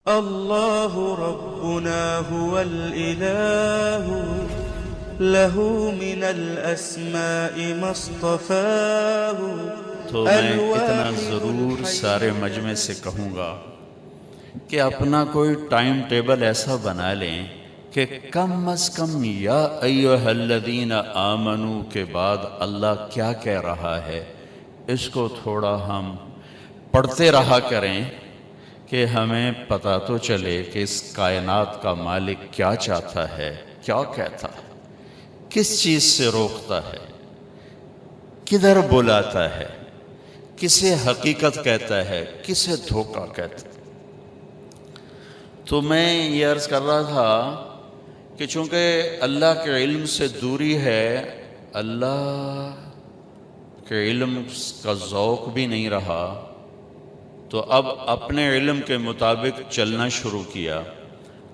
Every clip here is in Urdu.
الله ربنا هو الإله له من الأسماء ما اصطفاه تو میں اتنا ضرور سارے مجمع سے کہوں گا کہ اپنا کوئی ٹائم ٹیبل ایسا بنا لیں کہ کم از کم یا ایھا الذین آمنو کے بعد اللہ کیا کہہ رہا ہے اس کو تھوڑا ہم پڑھتے رہا کریں کہ ہمیں پتہ تو چلے کہ اس کائنات کا مالک کیا چاہتا ہے، کیا کہتا ہے، کس چیز سے روکتا ہے، کدھر بلاتا ہے، کسے حقیقت کہتا ہے، کسے دھوکہ کہتا ہے۔ تو میں یہ عرض کر رہا تھا کہ چونکہ اللہ کے علم سے دوری ہے، اللہ کے علم کا ذوق بھی نہیں رہا، تو اب اپنے علم کے مطابق چلنا شروع کیا۔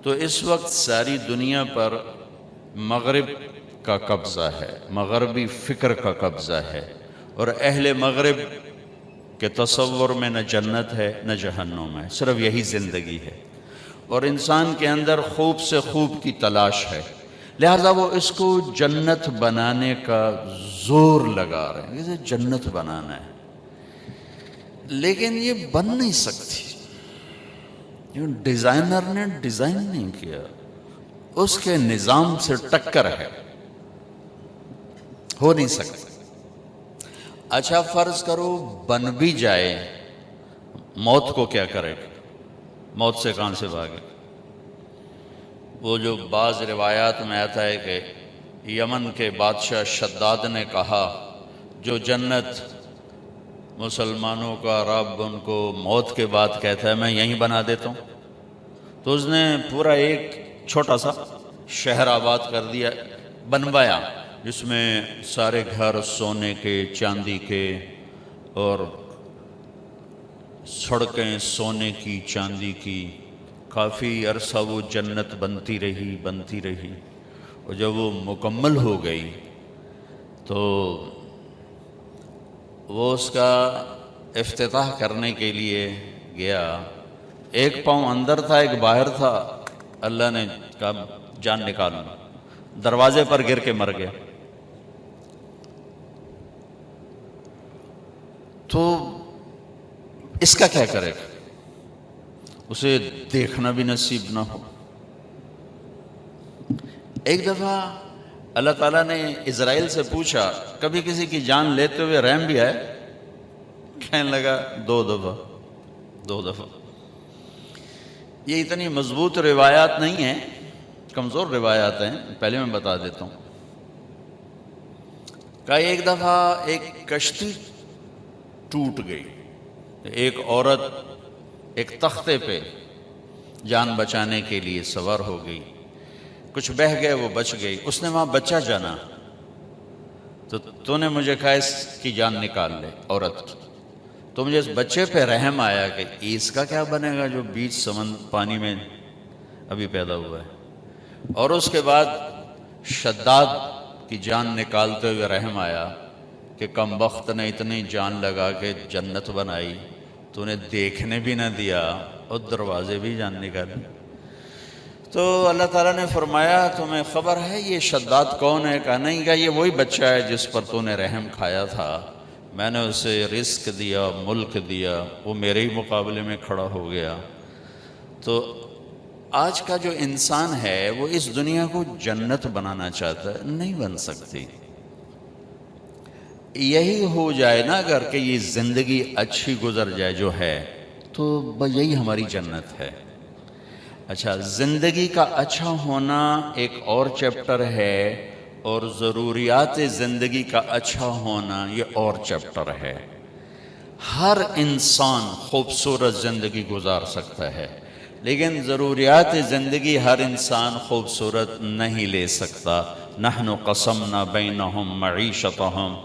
تو اس وقت ساری دنیا پر مغرب کا قبضہ ہے، مغربی فکر کا قبضہ ہے، اور اہل مغرب کے تصور میں نہ جنت ہے نہ جہنم ہے، صرف یہی زندگی ہے، اور انسان کے اندر خوب سے خوب کی تلاش ہے، لہذا وہ اس کو جنت بنانے کا زور لگا رہے ہیں، اسے جنت بنانا ہے، لیکن یہ بن نہیں سکتی، ڈیزائنر نے ڈیزائن نہیں کیا، اس کے نظام سے ٹکر ہے، ہو نہیں سکتا۔ اچھا فرض کرو بن بھی جائے، موت کو کیا کرے گا؟ موت سے کہاں سے بھاگے؟ وہ جو بعض روایات میں آتا ہے کہ یمن کے بادشاہ شداد نے کہا جو جنت مسلمانوں کا رب ان کو موت کے بعد کہتا ہے میں یہیں بنا دیتا ہوں، تو اس نے پورا ایک چھوٹا سا شہر آباد کر دیا، بنوایا، جس میں سارے گھر سونے کے، چاندی کے، اور سڑکیں سونے کی، چاندی کی، کافی عرصہ وہ جنت بنتی رہی، اور جب وہ مکمل ہو گئی تو وہ اس کا افتتاح کرنے کے لیے گیا، ایک پاؤں اندر تھا ایک باہر تھا، اللہ نے کہا جان نکالنا، دروازے پر گر کے مر گیا۔ تو اس کا کیا کرے گا؟ اسے دیکھنا بھی نصیب نہ ہو۔ ایک دفعہ اللہ تعالیٰ نے اسرائیل سے پوچھا کبھی کسی کی جان لیتے ہوئے رحم بھی آئے؟ کہنے لگا دو دفعہ۔ یہ اتنی مضبوط روایات نہیں ہیں، کمزور روایات ہیں، پہلے میں بتا دیتا ہوں۔ کہا ایک دفعہ ایک کشتی ٹوٹ گئی، ایک عورت ایک تختے پہ جان بچانے کے لیے سوار ہو گئی، کچھ بہہ گئے وہ بچ گئی، اس نے وہاں بچہ جانا، تو نے مجھے کہا اس کی جان نکال لے، عورت کی، تو مجھے اس بچے پہ رحم آیا کہ اس کا کیا بنے گا جو بیچ پانی میں ابھی پیدا ہوا ہے، اور اس کے بعد شداد کی جان نکالتے ہوئے رحم آیا کہ کم بخت نے اتنی جان لگا کے جنت بنائی، تو نے دیکھنے بھی نہ دیا اور دروازے بھی جان نکالے۔ تو اللہ تعالیٰ نے فرمایا تمہیں خبر ہے یہ شداد کون ہے؟ کہا نہیں، کہا یہ وہی بچہ ہے جس پر تو نے رحم کھایا تھا، میں نے اسے رزق دیا، ملک دیا، وہ میرے ہی مقابلے میں کھڑا ہو گیا۔ تو آج کا جو انسان ہے وہ اس دنیا کو جنت بنانا چاہتا ہے، نہیں بن سکتی۔ یہی ہو جائے نا اگر کہ یہ زندگی اچھی گزر جائے جو ہے، تو یہی ہماری جنت ہے۔ اچھا، زندگی کا اچھا ہونا ایک اور چیپٹر ہے، اور ضروریات زندگی کا اچھا ہونا یہ اور چیپٹر ہے۔ ہر انسان خوبصورت زندگی گزار سکتا ہے، لیکن ضروریات زندگی ہر انسان خوبصورت نہیں لے سکتا۔ نحن قسمنا بینہم معیشتہم،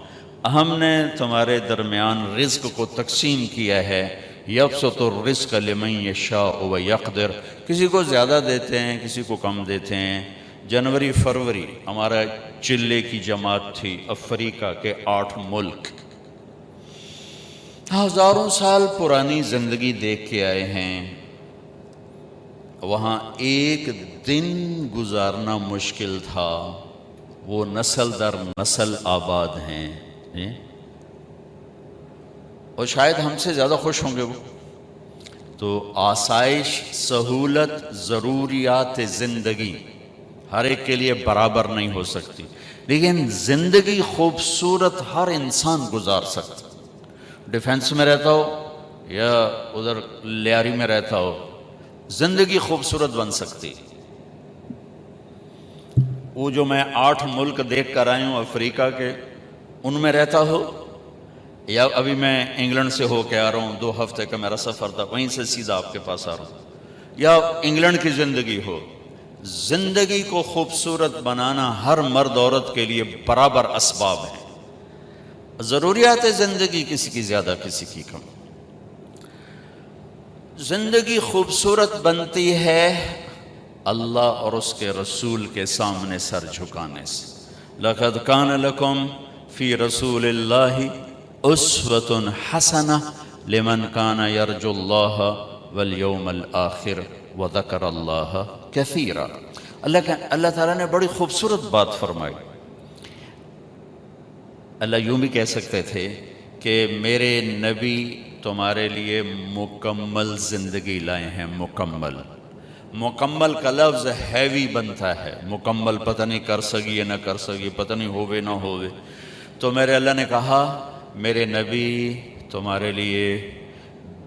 ہم نے تمہارے درمیان رزق کو تقسیم کیا ہے، یبسط الرزق لمن یشاء ویقدر، کسی کو زیادہ دیتے ہیں کسی کو کم دیتے ہیں۔ جنوری فروری ہمارا چلے کی جماعت تھی، افریقہ کے 8 ملک، ہزاروں سال پرانی زندگی دیکھ کے آئے ہیں، وہاں ایک دن گزارنا مشکل تھا، وہ نسل در نسل آباد ہیں، اور شاید ہم سے زیادہ خوش ہوں گے وہ. تو آسائش، سہولت، ضروریات زندگی ہر ایک کے لیے برابر نہیں ہو سکتی، لیکن زندگی خوبصورت ہر انسان گزار سکتا. ڈیفنس میں رہتا ہو یا ادھر لیاری میں رہتا ہو، زندگی خوبصورت بن سکتی. وہ جو میں 8 ملک دیکھ کر آئی ہوں افریقہ کے، ان میں رہتا ہو، یا ابھی میں انگلینڈ سے ہو کے آ رہا ہوں، 2 ہفتے کا میرا سفر تھا، وہیں سے سیدھا آپ کے پاس آ رہا ہوں، یا انگلینڈ کی زندگی ہو، زندگی کو خوبصورت بنانا ہر مرد عورت کے لیے برابر اسباب ہیں. ضروریات زندگی کسی کی زیادہ کسی کی کم. زندگی خوبصورت بنتی ہے اللہ اور اس کے رسول کے سامنے سر جھکانے سے. لَقَدْ كَانَ لَكُمْ فِي رَسُولِ اللَّهِ أُسْوَةٌ حَسَنَةٌ لِمَنْ كَانَ يَرْجُو اللَّهَ وَالْيَوْمَ الْآخِرَ وَذَكَرَ اللَّهَ كَثِيرًا. اللہ تعالیٰ نے بڑی خوبصورت بات فرمائی. اللہ یوں بھی کہہ سکتے تھے کہ میرے نبی تمہارے لیے مکمل زندگی لائے ہیں. مکمل کا لفظ ہیوی بنتا ہے، مکمل پتہ نہیں کر سکی یا نہ کر سکی، پتہ نہیں ہوئے نہ ہوئے. تو میرے اللہ نے کہا میرے نبی تمہارے لیے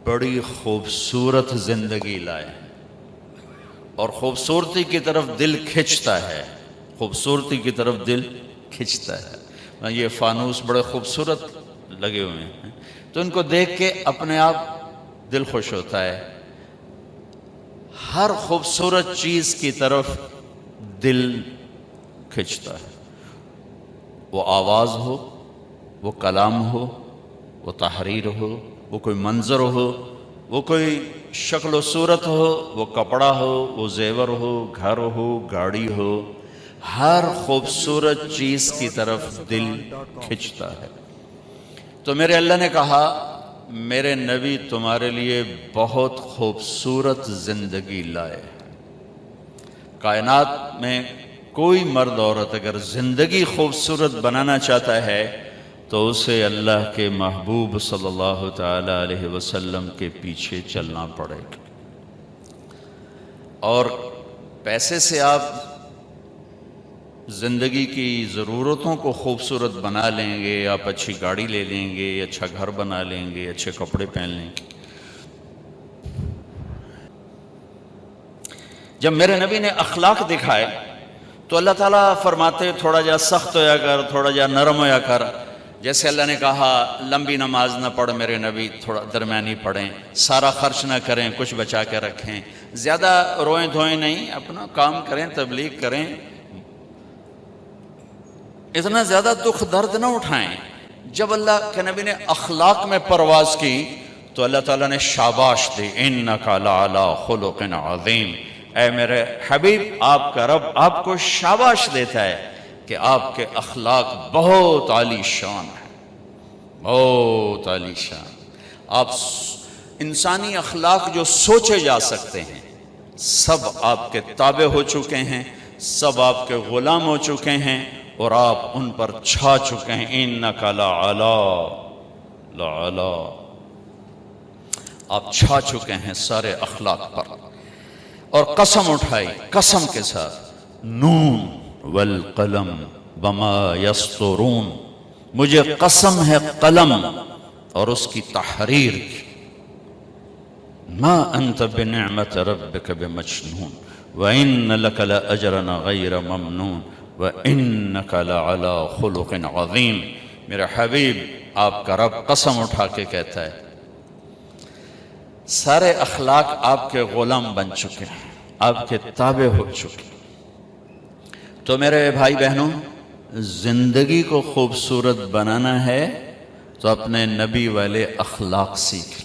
بڑی خوبصورت زندگی لائے، اور خوبصورتی کی طرف دل کھنچتا ہے، خوبصورتی کی طرف دل کھنچتا ہے. یہ فانوس بڑے خوبصورت لگے ہوئے ہیں، تو ان کو دیکھ کے اپنے آپ دل خوش ہوتا ہے. ہر خوبصورت چیز کی طرف دل کھنچتا ہے، وہ آواز ہو، وہ کلام ہو، وہ تحریر ہو، وہ کوئی منظر ہو، وہ کوئی شکل و صورت ہو، وہ کپڑا ہو، وہ زیور ہو، گھر ہو، گاڑی ہو، ہر خوبصورت چیز کی طرف دل کھنچتا ہے. تو میرے اللہ نے کہا میرے نبی تمہارے لیے بہت خوبصورت زندگی لائے. کائنات میں کوئی مرد عورت اگر زندگی خوبصورت بنانا چاہتا ہے تو اسے اللہ کے محبوب صلی اللہ تعالی علیہ وسلم کے پیچھے چلنا پڑے گا. اور پیسے سے آپ زندگی کی ضرورتوں کو خوبصورت بنا لیں گے، آپ اچھی گاڑی لے لیں گے، اچھا گھر بنا لیں گے، اچھے کپڑے پہن لیں گے. جب میرے نبی نے اخلاق دکھائے تو اللہ تعالیٰ فرماتے تھوڑا جا سخت ہویا کر، تھوڑا جا نرم ہویا کر. جیسے اللہ نے کہا لمبی نماز نہ پڑھ میرے نبی، تھوڑا درمیانی پڑھیں، سارا خرچ نہ کریں، کچھ بچا کے رکھیں، زیادہ روئیں دھوئیں نہیں، اپنا کام کریں، تبلیغ کریں، اتنا زیادہ دکھ درد نہ اٹھائیں. جب اللہ کے نبی نے اخلاق میں پرواز کی تو اللہ تعالیٰ نے شاباش دی، اِنَّكَ لَعَلَىٰ خُلُقٍ عَظِيمٍ. اے میرے حبیب، آپ کا رب آپ کو شاباش دیتا ہے کہ آپ کے اخلاق بہت عالی شان ہیں، بہت عالی شان. آپ انسانی اخلاق جو سوچے جا سکتے ہیں سب آپ کے تابع ہو چکے ہیں، سب آپ کے غلام ہو چکے ہیں، اور آپ ان پر چھا چکے ہیں. اِنَّكَ لَعَلَىٰ، آپ چھا چکے ہیں سارے اخلاق پر. اور قسم اٹھائی قسم کے ساتھ، نون والقلم وما یسطرون، مجھے قسم ہے قلم اور اس کی تحریر کی. ما انت بنعمت ربک بمجنون وَإِنَّ لَكَ لَأَجْرًا غَيْرَ مَمْنُونَ وَإِنَّكَ لَعَلَىٰ خُلُقٍ عَظِيمٍ. میرے حبیب، آپ کا رب قسم اٹھا کے کہتا ہے سارے اخلاق آپ کے غلام بن چکے ہیں، آپ کے تابع ہو چکے. تو میرے بھائی بہنوں، زندگی کو خوبصورت بنانا ہے تو اپنے نبی والے اخلاق سیکھ